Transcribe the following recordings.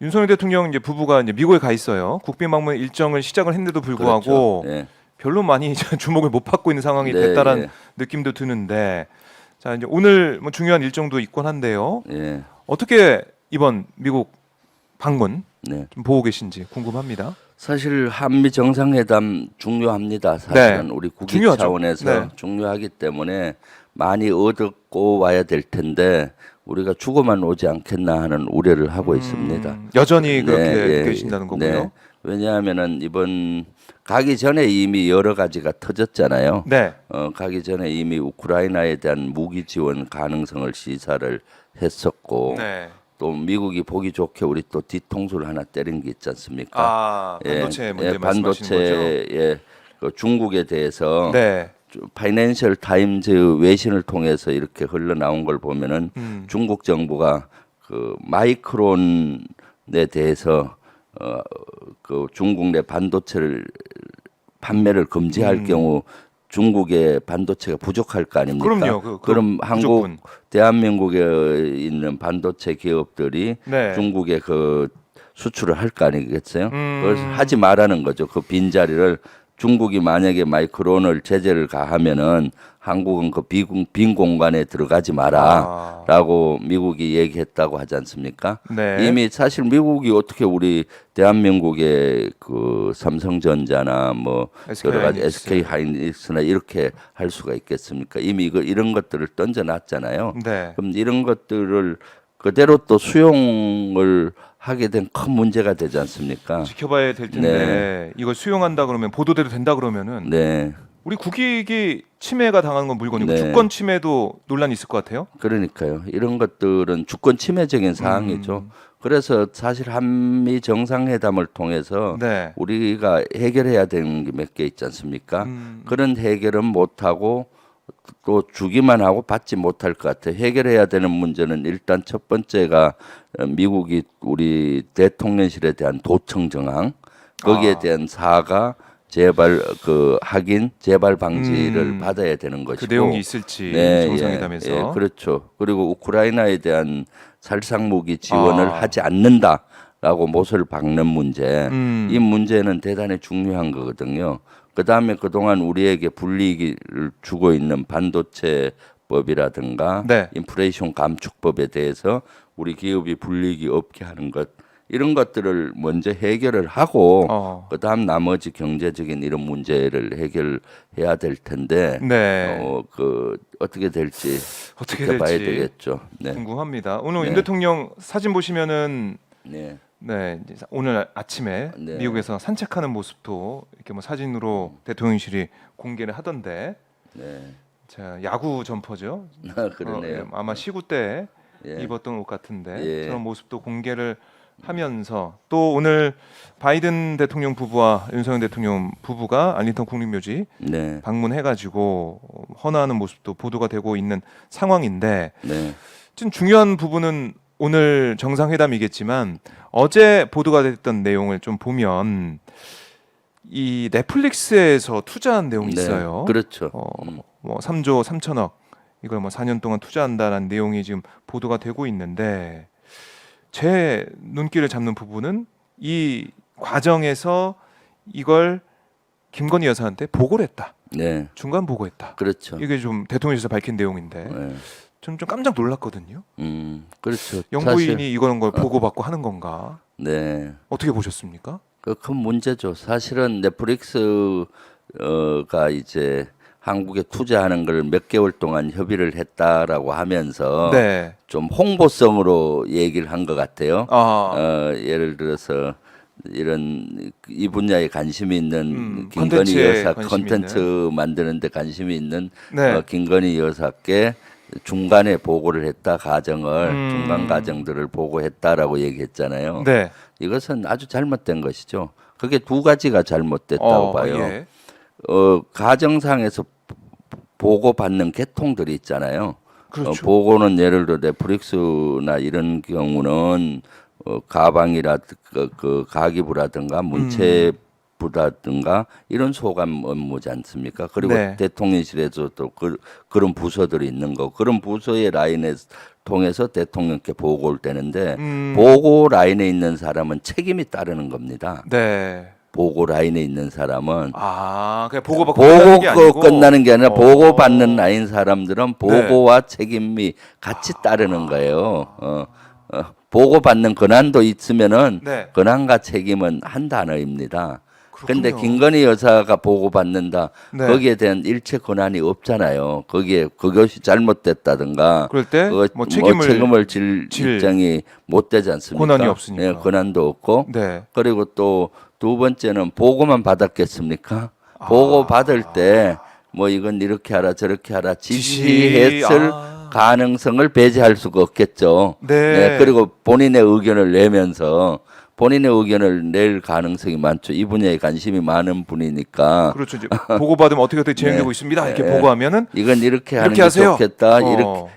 윤석열 대통령 이제 부부가 이제 미국에 가 있어요. 국빈 방문 일정을 시작을 했는데도 불구하고 그렇죠. 예. 별로 많이 주목을 못 받고 있는 상황이 네, 됐다라는 예. 느낌도 드는데, 자 이제 오늘 뭐 중요한 일정도 있곤 한데요. 예. 어떻게 이번 미국 방문 네. 좀 보고 계신지 궁금합니다. 사실 한미 정상회담 중요합니다. 사실은 네. 우리 국익 중요하죠. 차원에서 네. 중요하기 때문에 많이 얻고 와야 될 텐데 우리가 죽어만 오지 않겠나 하는 우려를 하고 있습니다. 여전히 그렇게 예. 계신다는 거고요. 네. 왜냐하면은 이번 가기 전에 이미 여러 가지가 터졌잖아요. 네. 가기 전에 이미 우크라이나에 대한 무기 지원 가능성을 시사를 했었고 네. 또 미국이 보기 좋게 우리 또 뒤통수를 하나 때린 게 있지 않습니까? 아 반도체 문제 말씀하시는 거죠? 반도체의 그 중국에 대해서 네. 파이낸셜 타임즈 외신을 통해서 이렇게 흘러나온 걸 보면은 중국 정부가 그 마이크론에 대해서 그 중국 내 반도체를 판매를 금지할 경우 중국의 반도체가 부족할 거 아닙니까? 그럼요. 그럼 한국, 무조건. 대한민국에 있는 반도체 기업들이 네. 중국에 그 수출을 할 거 아니겠어요? 그래서 하지 말라는 거죠. 그 빈자리를 중국이 만약에 마이크론을 제재를 가하면은 한국은 그 빈 공간에 들어가지 마라라고 미국이 얘기했다고 하지 않습니까? 네. 이미 사실 미국이 어떻게 우리 대한민국의 그 삼성전자나 뭐 SK 여러 가지 하이닉스. SK 하이닉스나 이렇게 할 수가 있겠습니까? 이미 이런 것들을 던져놨잖아요. 네. 그럼 이런 것들을 그대로 또 수용을 하게 된 큰 문제가 되지 않습니까? 지켜봐야 될 텐데 이걸 수용한다 그러면 보도대로 된다 그러면은 네, 우리 국익이 침해가 당하는 건 물건이고 네. 주권 침해도 논란이 있을 것 같아요. 그러니까요. 이런 것들은 주권 침해적인 사항이죠. 그래서 사실 한미 정상회담을 통해서 네. 우리가 해결해야 되는 게 몇 개 있지 않습니까? 그런 해결은 못하고 또 주기만 하고 받지 못할 것 같아요. 해결해야 되는 문제는 일단 첫 번째가 미국이 우리 대통령실에 대한 도청 정황, 거기에 대한 사과, 재발 그 확인, 재발 방지를 받아야 되는 그 것이고 내용이 있을지 정상회담에서. 예, 그렇죠. 그리고 우크라이나에 대한 살상 무기 지원을 하지 않는다라고 못을 박는 문제, 이 문제는 대단히 중요한 거거든요. 그 다음에 그동안 우리에게 불이익을 주고 있는 반도체법이라든가 네. 인플레이션 감축법에 대해서 우리 기업이 불이익이 없게 하는 것, 이런 것들을 먼저 해결을 하고 그다음 나머지 경제적인 이런 문제를 해결해야 될 텐데 네. 그 어떻게 될지 어떻게 지켜봐야 될지 되겠죠. 네. 궁금합니다. 오늘 네. 윤 대통령 사진 보시면은 네. 네, 이제 오늘 아침에 네. 미국에서 산책하는 모습도 이렇게 뭐 사진으로 대통령실이 공개를 하던데, 네. 자 야구 점퍼죠. 그러네요. 아마 시구 때 예. 입었던 옷 같은데 예. 저런 모습도 공개를 하면서 또 오늘 바이든 대통령 부부와 윤석열 대통령 부부가 알링턴 국립묘지 네. 방문해가지고 헌화하는 모습도 보도가 되고 있는 상황인데, 네. 좀 중요한 부분은 오늘 정상회담이겠지만 어제 보도가 됐던 내용을 좀 보면 이 넷플릭스에서 투자한 내용이 네. 있어요. 그렇죠. 뭐 3조 3천억 이걸 뭐 4년 동안 투자한다라는 내용이 지금 보도가 되고 있는데, 제 눈길을 잡는 부분은 이 과정에서 이걸 김건희 여사한테 보고를 했다. 네. 중간 보고했다. 그렇죠. 이게 좀 대통령실에서 밝힌 내용인데 네. 저는 좀 깜짝 놀랐거든요. 그렇죠. 영부인이 사실, 이거는 걸 보고받고 하는 건가? 네. 어떻게 보셨습니까? 그 큰 문제죠. 사실은 넷플릭스가 이제 한국에 투자하는 걸 몇 개월 동안 협의를 했다라고 하면서 네. 좀 홍보성으로 얘기를 한 것 같아요. 예를 들어서 이런 이 분야에 관심이 있는 김건희 콘텐츠에 여사 관심이 콘텐츠 만드는데 관심이 있는 네. 김건희 여사께 중간에 보고를 했다, 과정을 중간 과정들을 보고했다라고 얘기했잖아요. 네. 이것은 아주 잘못된 것이죠. 그게 두 가지가 잘못됐다고 봐요. 예. 가정상에서 보고받는 계통들이 있잖아요. 그렇죠. 보고는 예를 들어 넷플릭스나 이런 경우는 가방이라 그 가기부라든가 문체 부다든가 이런 소감 업무지 않습니까? 그리고 네. 대통령실에서 또 그런 부서들이 있는 거, 그런 부서의 라인에 통해서 대통령께 보고를 되는데 보고 라인에 있는 사람은 책임이 따르는 겁니다. 네. 보고 라인에 있는 사람은 그냥 보고 받고 끝나는 게 아니고 끝나는 게 아니라 보고 받는 라인 사람들은 보고와 책임이 같이 따르는 거예요. 보고 받는 권한도 있으면은 네. 권한과 책임은 한 단어입니다. 근데 그렇군요. 김건희 여사가 보고 받는다. 네. 거기에 대한 일체 권한이 없잖아요. 거기에 그것이 잘못됐다든가 그럴 때 그거 뭐 책임을 질 질 입장이 못 되지 않습니까? 권한이 없으니까. 예, 권한도 없고 네. 그리고 또 두 번째는 보고만 받았겠습니까? 보고 받을 때 뭐 이건 이렇게 하라 저렇게 하라 지시했을 가능성을 배제할 수가 없겠죠. 네. 그리고 본인의 의견을 내면서 본인의 의견을 낼 가능성이 많죠. 이 분야에 관심이 많은 분이니까. 그렇죠. 이제 보고 받으면 어떻게 진행되고 있습니다. 이렇게 보고하면은 이건 이렇게 하는 이렇게 게 하세요. 좋겠다.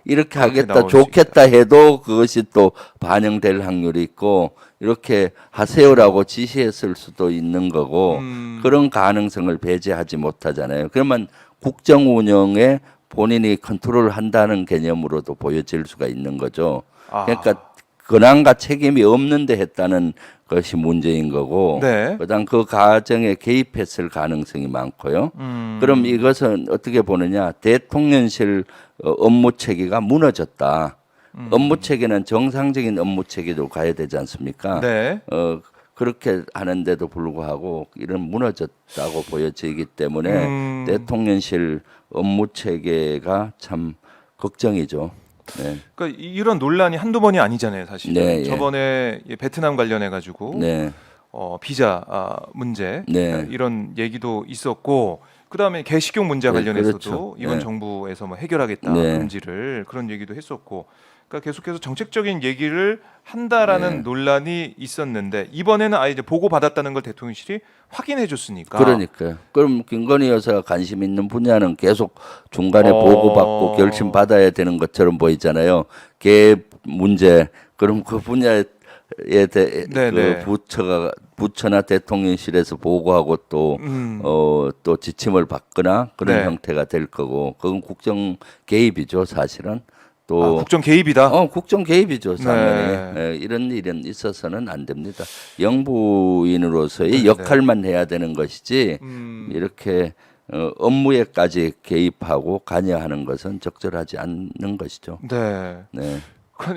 이렇게 하겠다. 나올 수 좋겠다 해도 그것이 또 반영될 확률이 있고 이렇게 하세요라고 지시했을 수도 있는 거고 그런 가능성을 배제하지 못하잖아요. 그러면 국정 운영에 본인이 컨트롤을 한다는 개념으로도 보여질 수가 있는 거죠. 그러니까 권한과 책임이 없는데 했다는 것이 문제인 거고 네. 그다음 그 과정에 개입했을 가능성이 많고요. 그럼 이것은 어떻게 보느냐? 대통령실 업무 체계가 무너졌다. 업무 체계는 정상적인 업무 체계로 가야 되지 않습니까? 네. 그렇게 하는데도 불구하고 이런 무너졌다고 보여지기 때문에 대통령실 업무 체계가 참 걱정이죠. 네. 그러니까 이런 논란이 한두 번이 아니잖아요, 사실. 네, 예. 저번에 베트남 관련해 가지고 네. 비자 문제 네. 이런 얘기도 있었고 그다음에 개식용 문제 네, 관련해서도 그렇죠. 이번 네. 정부에서 뭐 해결하겠다 네. 금지를 그런 얘기도 했었고 그러니까 계속해서 정책적인 얘기를 한다라는 네. 논란이 있었는데 이번에는 아예 이제 보고 받았다는 걸 대통령실이 확인해 줬으니까 그러니까요. 그럼 김건희 여사가 관심 있는 분야는 계속 중간에 보고받고 결심 받아야 되는 것처럼 보이잖아요. 개입 문제 그럼 그 분야에 네네. 그 부처나 대통령실에서 보고하고 또 지침을 받거나 그런 네. 형태가 될 거고 그건 국정 개입이죠 사실은. 또 국정 개입이다. 국정 개입이죠 당연히. 네. 이런 일은 있어서는 안 됩니다. 영부인으로서의 네, 역할만 해야 되는 것이지 이렇게 업무에까지 개입하고 관여하는 것은 적절하지 않는 것이죠. 네. 네,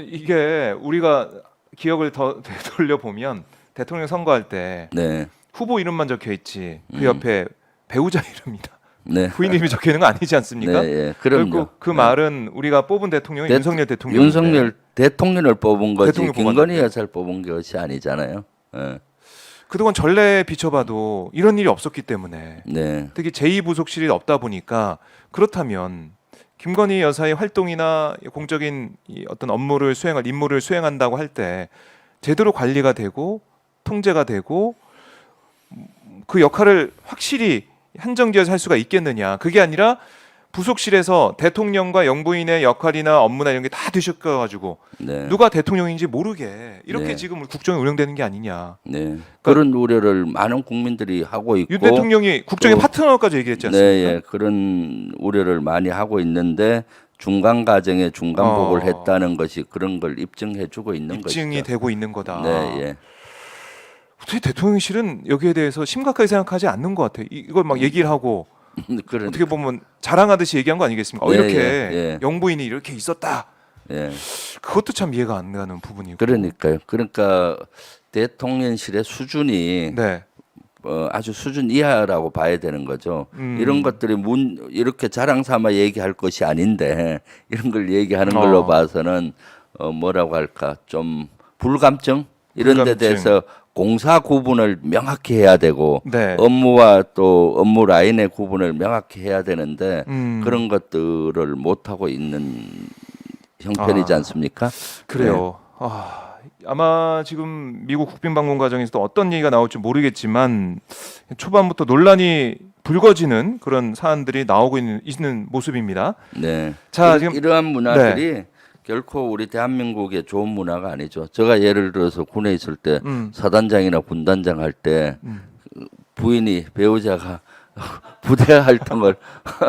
이게 우리가 기억을 더 되돌려 보면 대통령 선거할 때 네, 후보 이름만 적혀 있지 그 옆에 배우자 이름이다. 네. 부인 이름이 적혀 있는 거 아니지 않습니까? 네, 예, 그럼요. 결국 그 말은 우리가 뽑은 대통령이 윤석열 대통령. 윤석열 대통령을 뽑은 거지 대통령 김건희 뽑았는데. 여사를 뽑은 것이 아니잖아요. 그동안 전례에 비춰봐도 이런 일이 없었기 때문에 네, 특히 제2부속실이 없다 보니까 그렇다면 김건희 여사의 활동이나 공적인 이 어떤 업무를 수행할 임무를 수행한다고 할 때 제대로 관리가 되고 통제가 되고 그 역할을 확실히 한정지어서 할 수가 있겠느냐. 그게 아니라 부속실에서 대통령과 영부인의 역할이나 업무나 이런 게 다 뒤섞여가지고 네, 누가 대통령인지 모르게 이렇게 네. 지금 국정이 운영되는 게 아니냐. 네. 그런 우려를 많은 국민들이 하고 있고 윤 대통령이 국정의 또- 파트너까지 얘기했지 않습니까? 네, 예, 그런 우려를 많이 하고 있는데 중간 과정에 중간복을 했다는 것이 그런 걸 입증해주고 있는 입증이 것이죠. 되고 있는 거다. 네, 예. 어떻게 대통령실은 여기에 대해서 심각하게 생각하지 않는 것 같아요. 이걸 막 얘기를 하고 그런 어떻게 보면 자랑하듯이 얘기한 거 아니겠습니까? 네, 이렇게 예. 영부인이 이렇게 있었다. 예. 그것도 참 이해가 안 가는 부분이고. 그러니까요. 그러니까 대통령실의 수준이 네. 아주 수준 이하라고 봐야 되는 거죠. 이런 것들이 이렇게 자랑 삼아 얘기할 것이 아닌데 이런 걸 얘기하는 걸로 봐서는 뭐라고 할까 좀 불감증 이런 데 불감증. 대해서 공사 구분을 명확히 해야 되고 네. 업무와 또 업무 라인의 구분을 명확히 해야 되는데 그런 그런 것들을 못 하고 있는 형편이지 않습니까? 그래요. 네. 아마 지금 미국 국빈 방문 과정에서도 어떤 얘기가 나올지 모르겠지만 초반부터 논란이 불거지는 그런 사안들이 나오고 있는 모습입니다. 네. 자, 지금 이러한 문화들이 결코 우리 대한민국의 좋은 문화가 아니죠. 제가 예를 들어서 군에 있을 때 사단장이나 군단장 할 때 부인이 배우자가 부대 활동을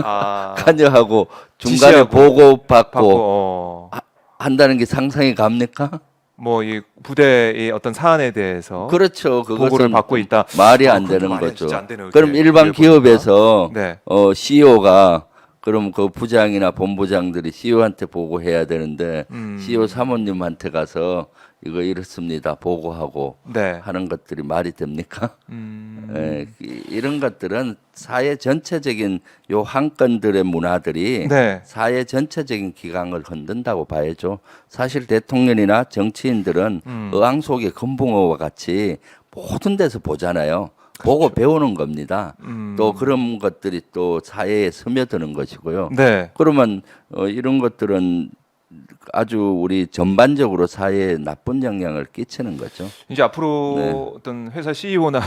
아, 관여하고 중간에 지시하고 보고받고 받고 한다는 게 상상이 갑니까? 뭐 이 부대의 어떤 사안에 대해서 그렇죠. 보고를 그것은 받고 있다. 말이 아, 안 그것도 되는 말이 거죠. 진짜 안 되네요, 그럼 이렇게 일반 비교해 보니까. 기업에서 네. CEO가 그럼 그 부장이나 본부장들이 CEO한테 보고해야 되는데 CEO 사모님한테 가서 이거 이렇습니다 보고하고 네. 하는 것들이 말이 됩니까? 음, 이런 것들은 사회 전체적인 요 한 건들의 문화들이 네. 사회 전체적인 기강을 흔든다고 봐야죠. 사실 대통령이나 정치인들은 어항 속의 금붕어와 같이 모든 데서 보잖아요. 보고 배우는 겁니다. 또 그런 것들이 또 사회에 스며드는 것이고요. 네. 그러면 이런 것들은 아주 우리 전반적으로 사회에 나쁜 영향을 끼치는 거죠. 이제 앞으로 네. 어떤 회사 CEO나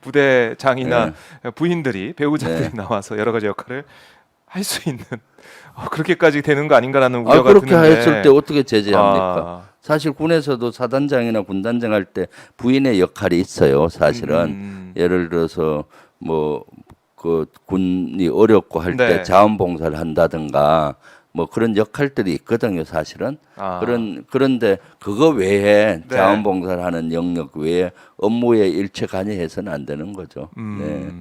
부대장이나 부인들이 배우자들이 네. 나와서 여러 가지 역할을 할 수 있는 그렇게까지 되는 거 아닌가라는 아, 우려가 그렇게 드는데. 했을 때 어떻게 제재합니까? 아, 사실 군에서도 사단장이나 군단장 할 때 부인의 역할이 있어요. 사실은 예를 들어서 뭐 그 군이 어렵고 할 때 네. 자원봉사를 한다든가 뭐 그런 역할들이 있거든요. 사실은 아. 그런데 그거 외에 네. 자원봉사를 하는 영역 외에 업무에 일체 관여해서는 안 되는 거죠. 네.